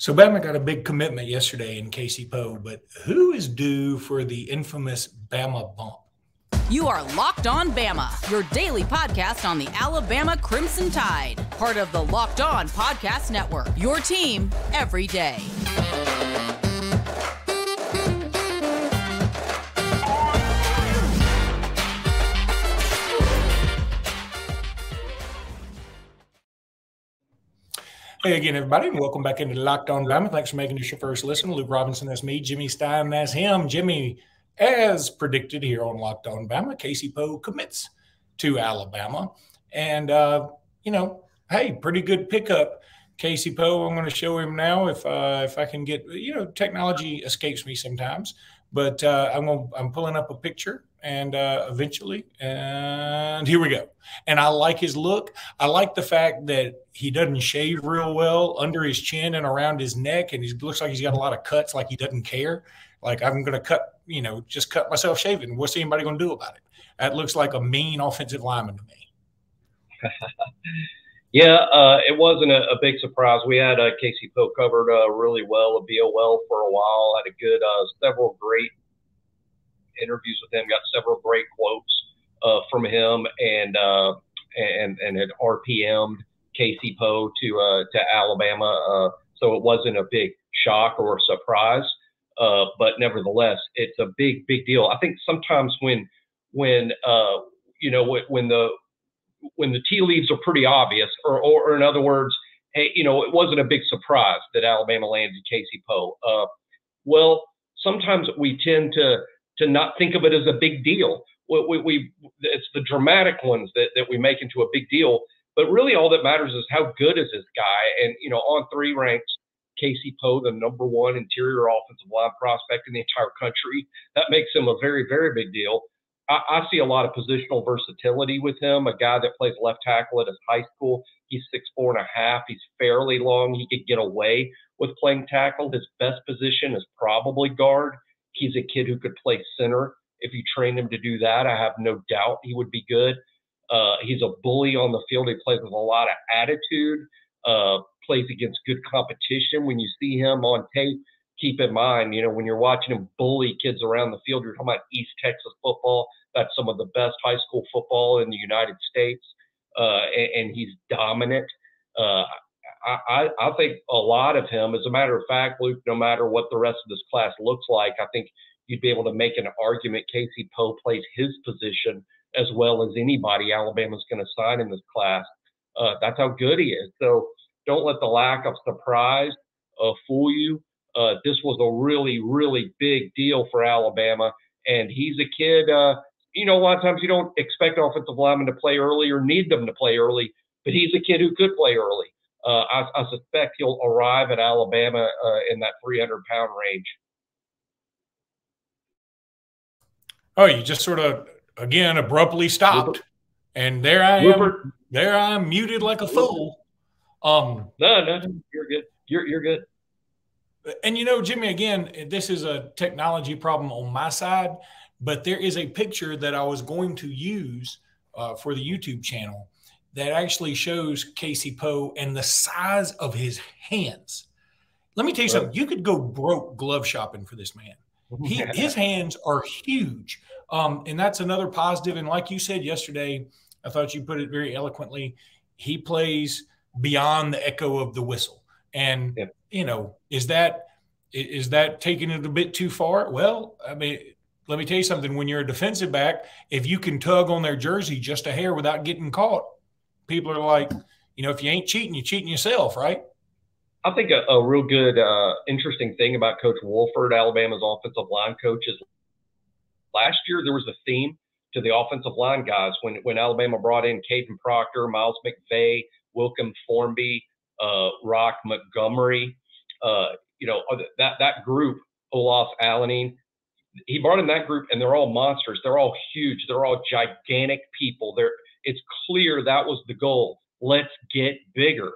So Bama got a big commitment yesterday in Casey Poe, but who is due for the infamous Bama Bump? You are Locked On Bama, your daily podcast on the Alabama Crimson Tide. Part of the Locked On Podcast Network, your team every day. Hey again, everybody, and welcome back into Locked On Bama. Thanks for making this your first listen. Luke Robinson, that's me. Jimmy Stein, that's him. Jimmy, as predicted here on Locked On Bama, Casey Poe commits to Alabama. And, hey, pretty good pickup. Casey Poe, I'm going to show him now if I can get, technology escapes me sometimes. But I'm pulling up a picture and eventually, and here we go. And I like his look. I like the fact that he doesn't shave real well under his chin and around his neck, and he looks like he's got a lot of cuts, like he doesn't care. Like, I'm going to just cut myself shaving. What's anybody going to do about it? That looks like a mean offensive lineman to me. Yeah, it wasn't a big surprise. We had Casey Poe covered really well at BOL for a while. Had a good, several great interviews with him. Got several great quotes from him, and had RPM'd Casey Poe to Alabama. So it wasn't a big shock or a surprise, but nevertheless, it's a big deal. I think sometimes when the tea leaves are pretty obvious, or in other words, hey, it wasn't a big surprise that Alabama landed Casey Poe. Well, sometimes we tend to not think of it as a big deal. It's the dramatic ones that we make into a big deal. But really, all that matters is how good is this guy. And on three ranks, Casey Poe, the #1 interior offensive line prospect in the entire country. That makes him a very, very big deal. I see a lot of positional versatility with him, a guy that plays left tackle at his high school. He's 6'4.5". He's fairly long. He could get away with playing tackle. His best position is probably guard. He's a kid who could play center. If you train him to do that, I have no doubt he would be good. He's a bully on the field. He plays with a lot of attitude, plays against good competition. When you see him on tape, keep in mind, when you're watching him bully kids around the field, you're talking about East Texas football. That's some of the best high school football in the United States, and he's dominant. I think a lot of him, as a matter of fact, Luke, no matter what the rest of this class looks like, I think you'd be able to make an argument Casey Poe plays his position as well as anybody Alabama's going to sign in this class. That's how good he is. So don't let the lack of surprise fool you. This was a really, really big deal for Alabama. And he's a kid, a lot of times you don't expect offensive linemen to play early or need them to play early, but he's a kid who could play early. I suspect he'll arrive at Alabama in that 300-pound range. Oh, you just sort of, again, abruptly stopped. And there I am. There I am, muted like a fool. No, you're good. You're good. And, Jimmy, again, this is a technology problem on my side, but there is a picture that I was going to use for the YouTube channel that actually shows Casey Poe and the size of his hands. Let me tell you something. You could go broke glove shopping for this man. His hands are huge. And that's another positive. And like you said yesterday, I thought you put it very eloquently. He plays beyond the echo of the whistle. And, is that taking it a bit too far? Well, I mean, let me tell you something. When you're a defensive back, if you can tug on their jersey just a hair without getting caught, people are like, if you ain't cheating, you're cheating yourself, right? I think a real good, interesting thing about Coach Wolford, Alabama's offensive line coach, is last year there was a theme to the offensive line guys. When Alabama brought in Caden Proctor, Miles McVay, Wilkin Formby, Rock Montgomery, that group, Olaf Alanin, he brought in that group, and they're all monsters. They're all huge. They're all gigantic people. It's clear that was the goal. Let's get bigger.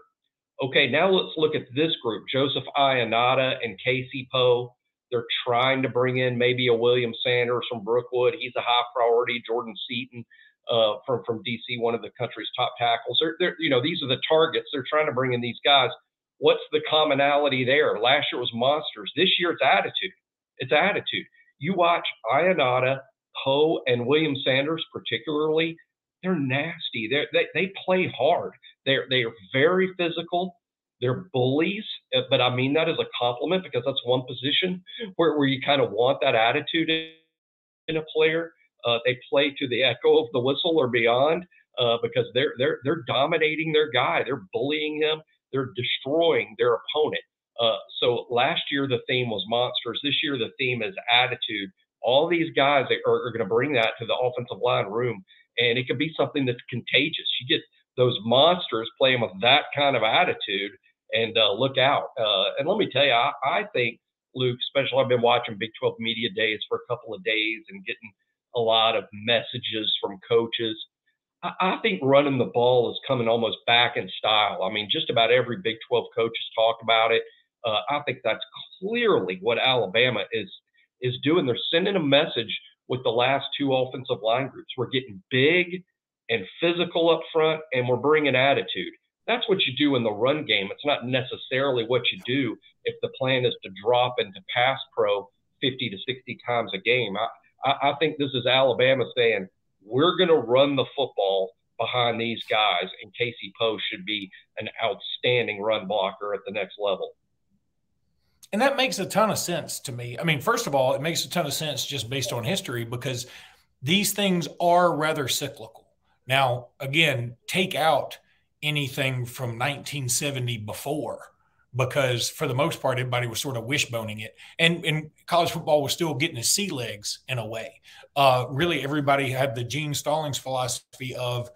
Okay, now let's look at this group, Joseph Ionata and Casey Poe. They're trying to bring in maybe a William Sanders from Brookwood. He's a high priority. Jordan Seaton from DC, one of the country's top tackles. These are the targets. They're trying to bring in these guys. what's the commonality there? Last year was monsters. This year it's attitude. It's attitude. You watch Ionata, Poe, and William Sanders particularly, they're nasty. They play hard. They're very physical. They're bullies, but I mean that as a compliment because that's one position where you kind of want that attitude in a player. They play to the echo of the whistle or beyond because they're dominating their guy. They're bullying him. They're destroying their opponent. So last year the theme was monsters. This year the theme is attitude. All these guys are going to bring that to the offensive line room, and it could be something that's contagious. You get those monsters playing with that kind of attitude, and look out. And let me tell you, I think, Luke, especially I've been watching Big 12 media days for a couple of days and getting a lot of messages from coaches. I think running the ball is coming almost back in style. I mean, just about every Big 12 coach has talked about it. I think that's clearly what Alabama is doing. They're sending a message with the last two offensive line groups. We're getting big and physical up front, and we're bringing attitude. That's what you do in the run game. It's not necessarily what you do if the plan is to drop into pass pro 50 to 60 times a game. I think this is Alabama saying, we're going to run the football behind these guys, and Casey Poe should be an outstanding run blocker at the next level. And that makes a ton of sense to me. I mean, first of all, it makes a ton of sense just based on history because these things are rather cyclical. Now, again, take out anything from 1970 before, because for the most part, everybody was sort of wishboning it. And college football was still getting its sea legs in a way. Really, everybody had the Gene Stallings philosophy of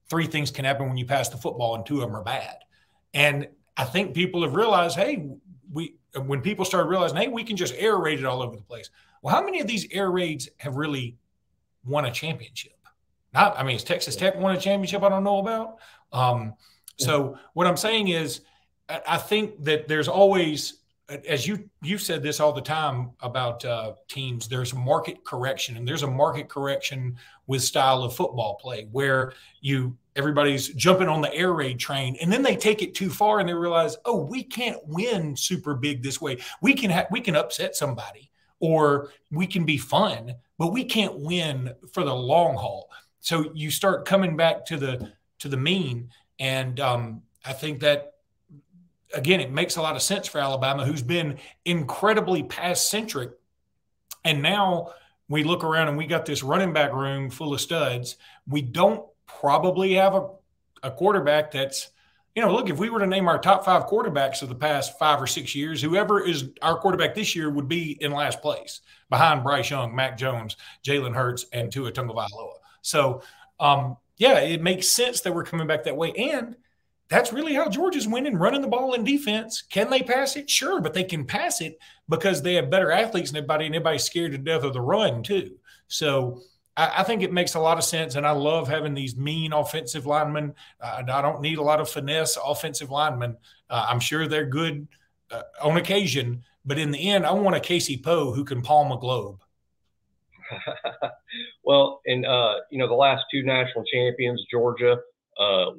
3 things can happen when you pass the football and 2 of them are bad. And I think people have realized, hey, when people started realizing, hey, we can just air raid it all over the place. Well, how many of these air raids have really won a championship? I mean, has Texas Tech won a championship I don't know about? So what I'm saying is, I think that there's always, as you've said this all the time about teams, there's a market correction, and there's a market correction with style of football play where everybody's jumping on the air raid train, and then they take it too far and they realize, oh, we can't win super big this way. We can upset somebody, or we can be fun, but we can't win for the long haul. So you start coming back to the mean, and I think that, again, it makes a lot of sense for Alabama, who's been incredibly pass-centric. And now we look around and we got this running back room full of studs. We don't probably have a quarterback that's, look, if we were to name our top 5 quarterbacks of the past 5 or 6 years, whoever is our quarterback this year would be in last place behind Bryce Young, Mac Jones, Jalen Hurts, and Tua Tagovailoa. So, yeah, it makes sense that we're coming back that way. And that's really how Georgia's winning, running the ball in defense. Can they pass it? Sure, but they can pass it because they have better athletes than everybody, and everybody's scared to death of the run too. So I think it makes a lot of sense, and I love having these mean offensive linemen. I don't need a lot of finesse offensive linemen. I'm sure they're good on occasion, but in the end, I want a Casey Poe who can palm a globe. Well, and the last 2 national champions, Georgia,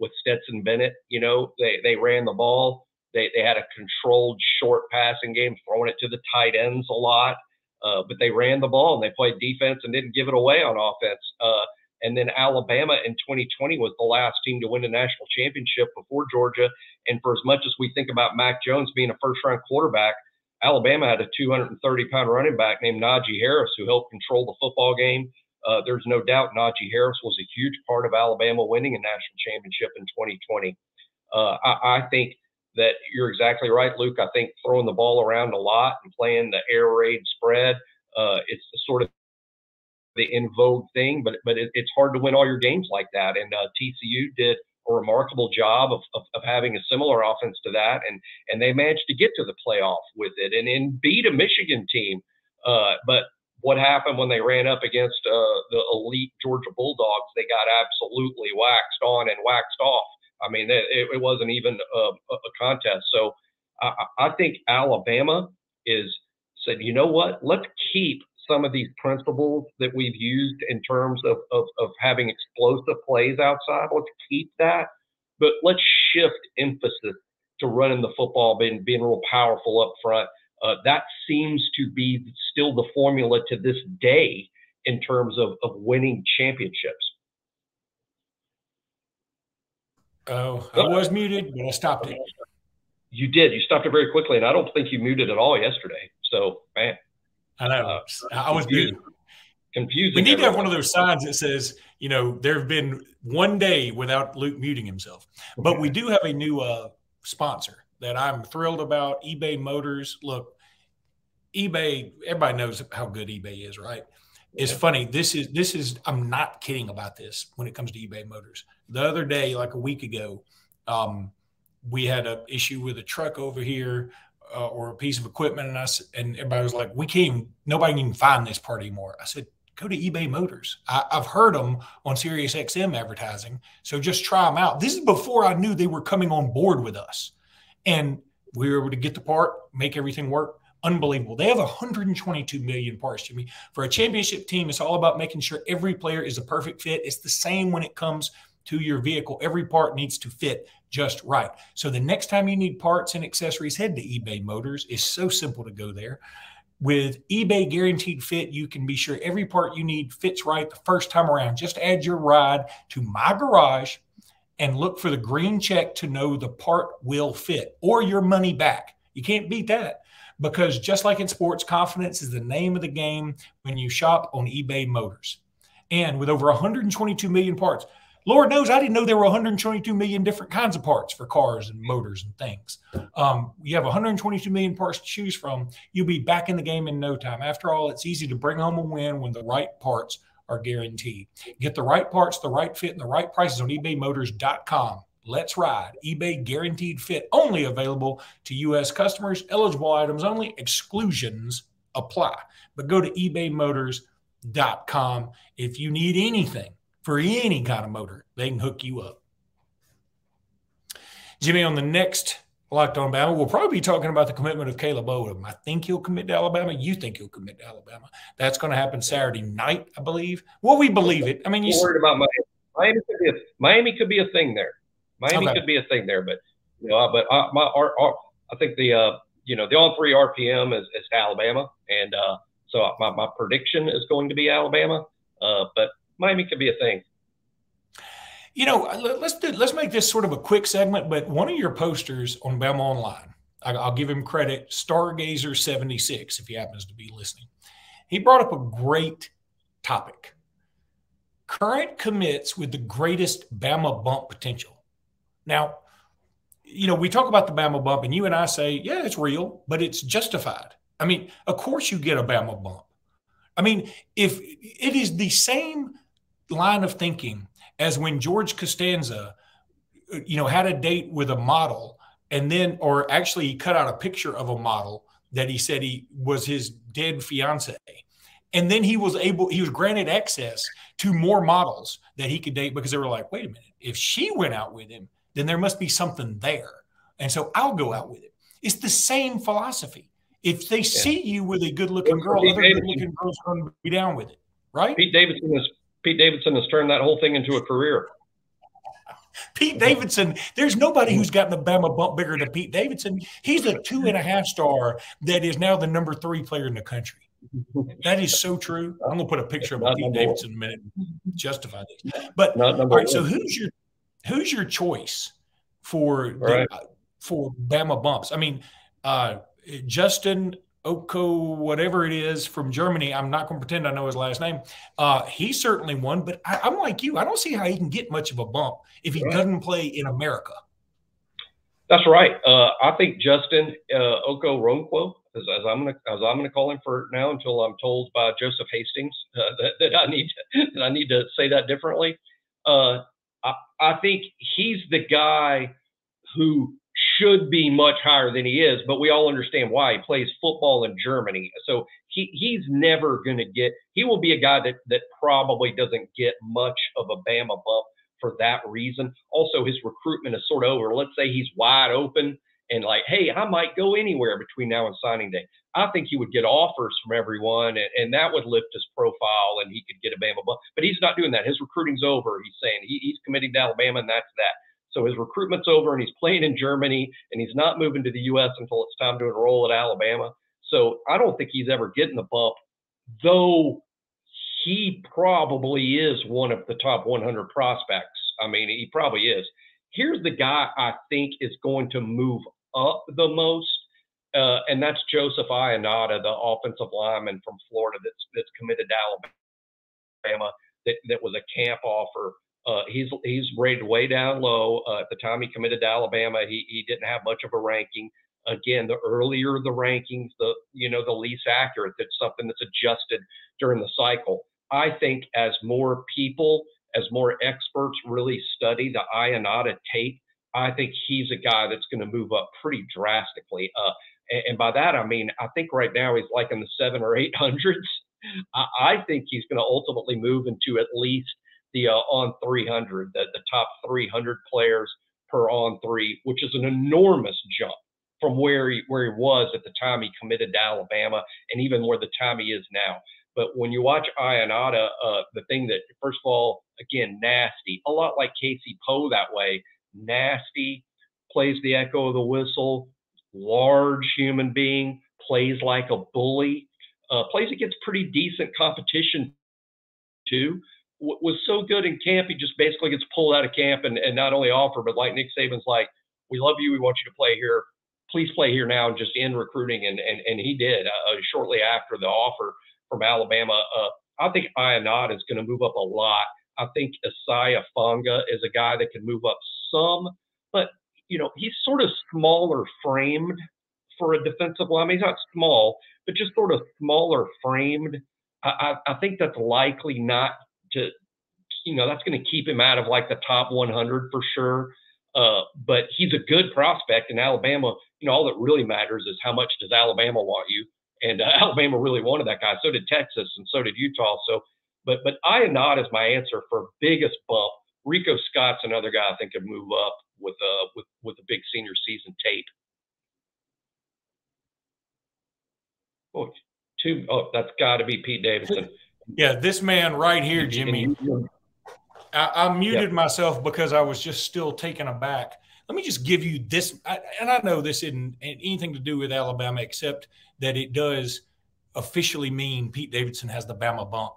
with Stetson Bennett, they ran the ball. They had a controlled short passing game, throwing it to the tight ends a lot. But they ran the ball and they played defense and didn't give it away on offense. And then Alabama in 2020 was the last team to win the national championship before Georgia. And for as much as we think about Mac Jones being a first-round quarterback, Alabama had a 230-pound running back named Najee Harris who helped control the football game. There's no doubt Najee Harris was a huge part of Alabama winning a national championship in 2020. I think that you're exactly right, Luke. I think throwing the ball around a lot and playing the air raid spread, it's sort of the in vogue thing, but it's hard to win all your games like that. And TCU did a remarkable job of having a similar offense to that, and they managed to get to the playoff with it and beat a Michigan team. But what happened when they ran up against the elite Georgia Bulldogs? They got absolutely waxed on and waxed off. I mean, it wasn't even a contest. So I think Alabama said, you know what? Let's keep some of these principles that we've used in terms of having explosive plays outside. Let's keep that, but let's shift emphasis running the football, being real powerful up front. That seems to be still the formula to this day in terms of winning championships. Oh, I was muted, but I stopped it. You did. You stopped it very quickly, and I don't think you muted at all yesterday. So, man. I know. I was muted. Confusing. We need to have one of those signs that says, there have been one day without Luke muting himself. But we do have a new sponsor that I'm thrilled about, eBay Motors. Look, eBay, everybody knows how good eBay is, right? It's funny. This is, I'm not kidding about this when it comes to eBay Motors. The other day, like a week ago, we had an issue with a truck over here or a piece of equipment. And everybody was like, nobody can even find this part anymore. I said, go to eBay Motors. I've heard them on Sirius XM advertising. So just try them out. This is before I knew they were coming on board with us. And we were able to get the part, make everything work. Unbelievable. They have 122 million parts, Jimmy. For a championship team, it's all about making sure every player is a perfect fit. It's the same when it comes to your vehicle. Every part needs to fit just right. So the next time you need parts and accessories, head to eBay Motors. It's so simple to go there. With eBay Guaranteed Fit, you can be sure every part you need fits right the first time around. Just add your ride to My Garage and look for the green check to know the part will fit or your money back. You can't beat that. Because just like in sports, confidence is the name of the game when you shop on eBay Motors. And with over 122 million parts, Lord knows I didn't know there were 122 million different kinds of parts for cars and motors and things. You have 122 million parts to choose from. You'll be back in the game in no time. After all, it's easy to bring home a win when the right parts are guaranteed. Get the right parts, the right fit, and the right prices on ebaymotors.com. Let's ride. eBay Guaranteed Fit, only available to U.S. customers. Eligible items only. Exclusions apply. But go to ebaymotors.com. If you need anything for any kind of motor, they can hook you up. Jimmy, on the next Locked On Bama, we'll probably be talking about the commitment of Caleb Odom. I think he'll commit to Alabama. You think he'll commit to Alabama. That's going to happen Saturday night, I believe. Well, we believe it. I mean, you're worried about Miami could be a thing there. Miami could be a thing there, but I think the on-3 RPM is Alabama, and so my prediction is going to be Alabama, but Miami could be a thing. Let's make this sort of a quick segment, but one of your posters on Bama Online, I'll give him credit, Stargazer76, if he happens to be listening. He brought up a great topic. Current commits with the greatest Bama Bump potential. Now, we talk about the Bama Bump, and you and I say, yeah, it's real, but it's justified. I mean, of course you get a Bama Bump. I mean, if it is the same line of thinking as when George Costanza, had a date with a model, and then, or actually he cut out a picture of a model that he said he was his dead fiance. And then he was granted access to more models that he could date because they were like, wait a minute, if she went out with him, then there must be something there. And so I'll go out with it. It's the same philosophy. If they see you with a good-looking girl, other good-looking girls are going to be down with it, right? Pete Davidson has turned that whole thing into a career. Pete Davidson, there's nobody who's gotten a Bama Bump bigger than Pete Davidson. He's a 2.5 star that is now the number 3 player in the country. That is so true. I'm going to put a picture of Pete Davidson in a minute to justify this. But all right, so who's your choice for Bama Bumps? I mean, Justin Oko, whatever it is from Germany. I'm not going to pretend I know his last name. He's certainly one, but I'm like you. I don't see how he can get much of a bump if he doesn't play in America. That's right. I think Justin Oko Ronquo, as I'm gonna call him for now until I'm told by Joseph Hastings that I need to say that differently. I think he's the guy who should be much higher than he is, but we all understand why. He plays football in Germany. So he's never going to get – he will be a guy that probably doesn't get much of a Bama bump for that reason. Also, his recruitment is sort of over. Let's say he's wide open and like, hey, I might go anywhere between now and signing day. I think he would get offers from everyone, and that would lift his profile, and he could get a Bama bump. But he's not doing that. His recruiting's over. He's saying he's committing to Alabama, and that's that. So his recruitment's over, and he's playing in Germany, and he's not moving to the U.S. until it's time to enroll at Alabama. So I don't think he's ever getting the bump, though he probably is one of the top 100 prospects. I mean, he probably is. Here's the guy I think is going to move up the most, and that's Joseph Ionata, the offensive lineman from Florida that's committed to Alabama. That was a camp offer. He's rated way down low. At the time he committed to Alabama, he didn't have much of a ranking. Again, the earlier the rankings, the least accurate. That's something that's adjusted during the cycle. I think as more people, as more experts really study the Ionata tape, I think he's a guy that's going to move up pretty drastically. And by that I mean I think right now he's like in the 700s or 800s. I think he's going to ultimately move into at least the on 300, the top 300 players per on three, which is an enormous jump from where he was at the time he committed to Alabama, and even where the time he is now. But when you watch Ionata, the thing that, first of all, again, nasty, a lot like Casey Poe that way, nasty, plays the echo of the whistle, large human being, plays like a bully, plays against pretty decent competition too. Was so good in camp, he just basically gets pulled out of camp and not only offer, but like Nick Saban's like, we love you, we want you to play here. Please play here now and just end recruiting. And he did shortly after the offer from Alabama. I think Ionata is going to move up a lot. I think Isaiah Fonga is a guy that can move up some, but he's sort of smaller framed for a defensive lineman. He's not small, but just sort of smaller framed. I think that's likely not to, that's going to keep him out of like the top 100 for sure. But he's a good prospect in Alabama. All that really matters is how much does Alabama want you? And Alabama really wanted that guy. So did Texas, and so did Utah. So, but Ionata is my answer for biggest bump. Rico Scott's another guy I think could move up with a big senior season tape. That's got to be Pete Davidson. Yeah, this man right here, Jimmy. I muted myself because I was just still taken aback. Let me just give you this, and I know this isn't anything to do with Alabama except that it does officially mean Pete Davidson has the Bama bump.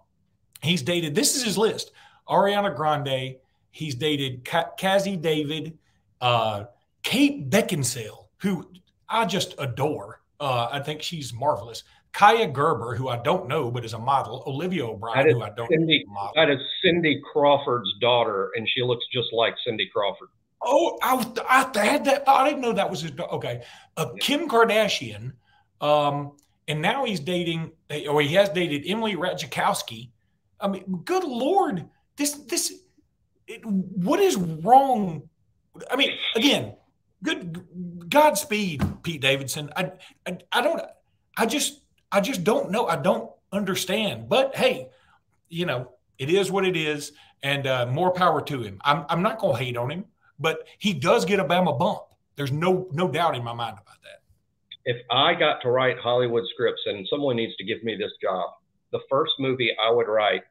He's dated, this is his list, Ariana Grande, he's dated Kazzy David, Kate Beckinsale, who I just adore. I think she's marvelous. Kaya Gerber, who I don't know, but is a model. Olivia O'Brien, who I don't know. That is Cindy Crawford's daughter, and she looks just like Cindy Crawford. Oh, I had that. I didn't know that was his daughter. Okay. Kim Kardashian, and now he's dating, or he has dated Emily Ratajkowski. I mean, good Lord, what is wrong? I mean, again, Godspeed, Pete Davidson. I just don't know. I don't understand. But hey, it is what it is, and more power to him. I'm not going to hate on him, but he does get a Bama bump. There's no doubt in my mind about that. If I got to write Hollywood scripts, and someone needs to give me this job, the first movie I would write,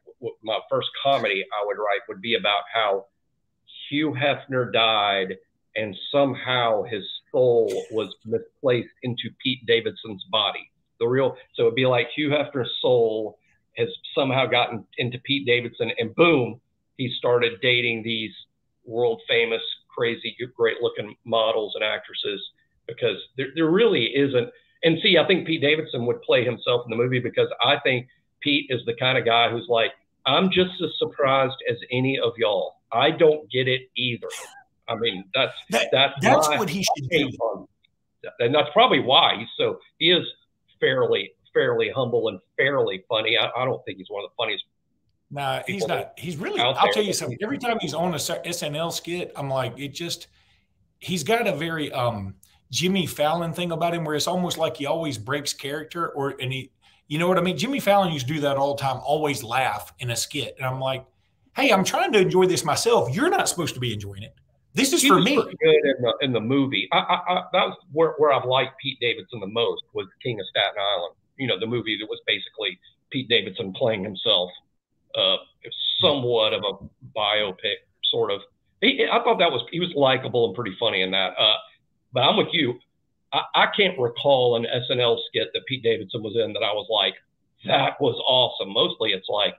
my first comedy I would write, would be about how Hugh Hefner died and somehow his soul was misplaced into Pete Davidson's body. So it'd be like Hugh Hefner's soul has somehow gotten into Pete Davidson, and boom, he started dating these world famous, crazy, great looking models and actresses, because there really isn't. And see, I think Pete Davidson would play himself in the movie, because I think Pete is the kind of guy who's like, I'm just as surprised as any of y'all. I don't get it either. I mean, that's what he should do. And that's probably why he is fairly humble and fairly funny. I don't think he's one of the funniest. Nah, he's not. He's really, I'll tell you something. Every time he's on a SNL skit, I'm like, he's got a very Jimmy Fallon thing about him, where it's almost like he always breaks character, you know what I mean? Jimmy Fallon used to do that all the time, always laugh in a skit. And I'm like, hey, I'm trying to enjoy this myself. You're not supposed to be enjoying it. This is for me. Good in the movie. That was where I've liked Pete Davidson the most, was King of Staten Island. The movie that was basically Pete Davidson playing himself. Somewhat of a biopic, sort of. I thought he was likable and pretty funny in that. But I'm with you. I can't recall an SNL skit that Pete Davidson was in that I was like, that was awesome. Mostly it's like,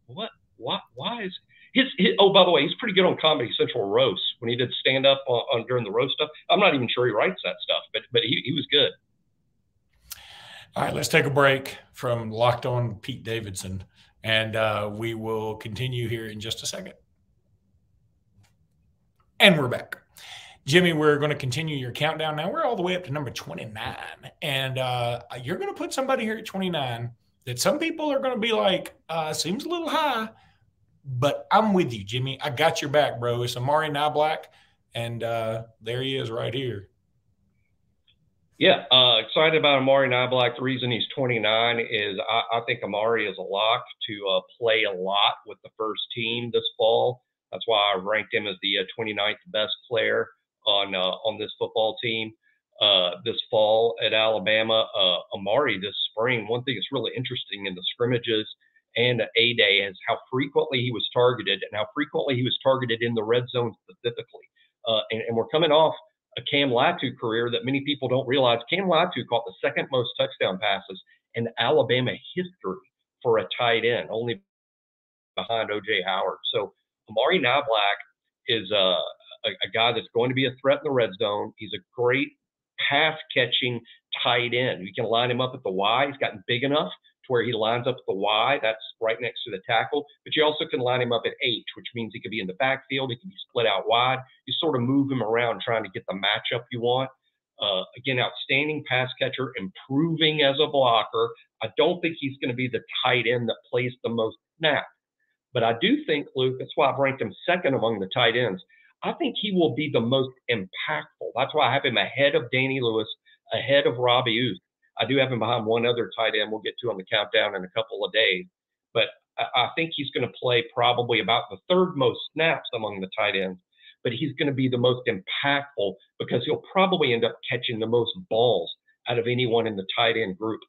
what? Why is his oh, by the way, he's pretty good on Comedy Central roast when he did stand up on during the roast stuff. I'm not even sure he writes that stuff, but he was good. All right, let's take a break from Locked On Pete Davidson, and we will continue here in just a second. And we're back. Jimmy, we're going to continue your countdown now. We're all the way up to number 29. And you're going to put somebody here at 29 that some people are going to be like, seems a little high. But I'm with you, Jimmy. I got your back, bro. It's Amari Niblack, and there he is right here. Yeah, excited about Amari Niblack. The reason he's 29 is I think Amari is a lock to play a lot with the first team this fall. That's why I ranked him as the 29th best player on this football team this fall at Alabama. Amari this spring, one thing that's really interesting in the scrimmages and A-Day is how frequently he was targeted and how frequently he was targeted in the red zone specifically. And we're coming off a Cam Latu career that many people don't realize. Cam Latu caught the second most touchdown passes in Alabama history for a tight end, only behind O.J. Howard. So Amari Niblack is a guy that's going to be a threat in the red zone. He's a great pass-catching tight end. You can line him up at the Y. He's gotten big enough to where he lines up at the Y. That's right next to the tackle. But you also can line him up at H, which means he could be in the backfield. He can be split out wide. You sort of move him around trying to get the matchup you want. Again, outstanding pass catcher, improving as a blocker. I don't think he's going to be the tight end that plays the most snaps. But I do think, Luke, that's why I've ranked him second among the tight ends. I think he will be the most impactful. That's why I have him ahead of Danny Lewis, ahead of Robbie Ouzts. I do have him behind one other tight end we'll get to on the countdown in a couple of days. But I think he's going to play probably about the third most snaps among the tight ends. But he's going to be the most impactful because he'll probably end up catching the most balls out of anyone in the tight end group.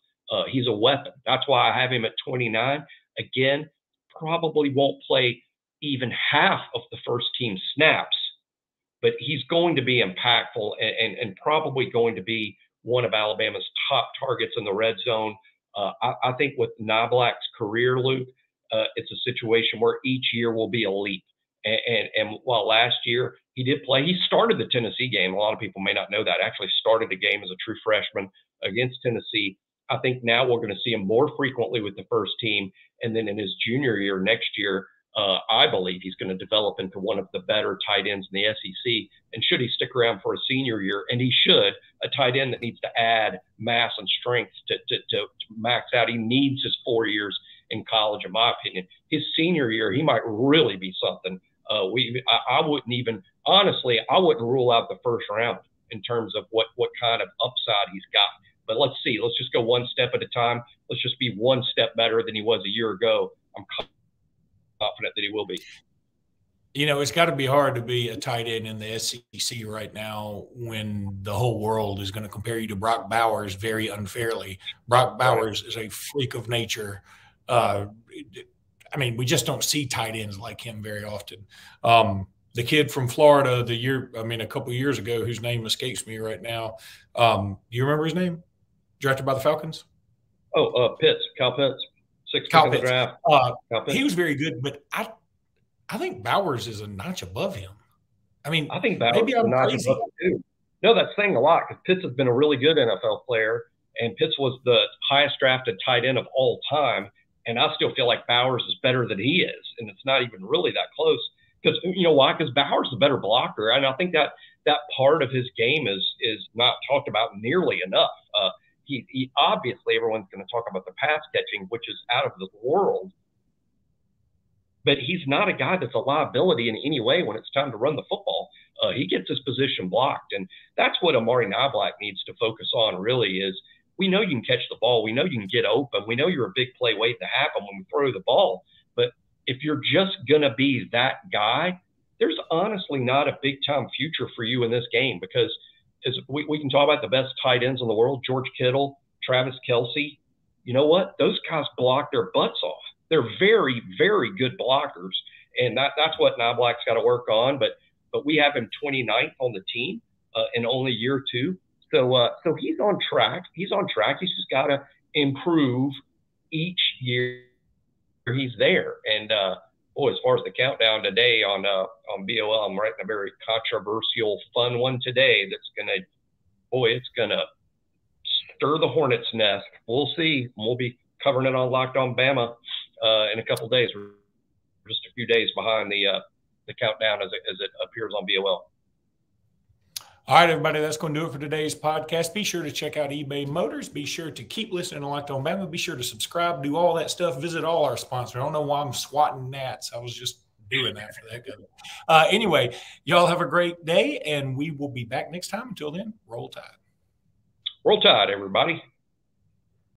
He's a weapon. That's why I have him at 29. Again, probably won't play even half of the first team snaps, but he's going to be impactful and probably going to be one of Alabama's top targets in the red zone. I think with Niblack's career, Luke, it's a situation where each year will be a leap. And while last year he did play, he started the Tennessee game. A lot of people may not know that. Actually started the game as a true freshman against Tennessee. I think now we're going to see him more frequently with the first team. And then in his junior year next year, I believe he's going to develop into one of the better tight ends in the SEC. And should he stick around for a senior year, and he should, a tight end that needs to add mass and strength to max out. He needs his 4 years in college, in my opinion. His senior year, he might really be something. I wouldn't even, honestly, I wouldn't rule out the first round in terms of what kind of upside he's got. But let's see. Let's just go one step at a time. Let's just be one step better than he was a year ago. I'm confident that he will be. You know, it's got to be hard to be a tight end in the SEC right now when the whole world is going to compare you to Brock Bowers very unfairly. Brock Bowers is a freak of nature. I mean, we just don't see tight ends like him very often. The kid from Florida a couple of years ago, whose name escapes me right now. Do you remember his name? Drafted by the Falcons? Pitts, Kyle Pitts. Kyle Pitts. Draft. He was very good, but I think Bowers is a notch above him. I mean, I think Bowers is a notch above him too. No, that's saying a lot because Pitts has been a really good NFL player, and Pitts was the highest drafted tight end of all time. And I still feel like Bowers is better than he is, and it's not even really that close. Because you know why? Because Bowers is a better blocker, and I think that part of his game is not talked about nearly enough. He obviously everyone's going to talk about the pass catching, which is out of the world, but he's not a guy that's a liability in any way when it's time to run the football. He gets his position blocked, and that's what Amari Niblack needs to focus on. Really, is we know you can catch the ball, we know you can get open, we know you're a big play waiting to happen when we throw the ball, but if you're just going to be that guy, there's honestly not a big-time future for you in this game because as we can talk about the best tight ends in the world, George Kittle, Travis Kelce. You know what? Those guys block their butts off. They're very, very good blockers. And that's what Niblack's got to work on. But we have him 29th on the team in only year 2. So he's on track. He's just got to improve each year he's there. And as far as the countdown today on BOL, I'm writing a very controversial, fun one today. That's it's gonna stir the hornet's nest. We'll see. We'll be covering it on Locked On Bama in a couple of days. We're just a few days behind the countdown as it appears on BOL. All right, everybody, that's going to do it for today's podcast. Be sure to check out eBay Motors. Be sure to keep listening to Locked On Bama. Be sure to subscribe, do all that stuff. Visit all our sponsors. I don't know why I'm swatting gnats. I was just doing that for the heck of it. Anyway, y'all have a great day, and we will be back next time. Until then, roll tide. Roll tide, everybody.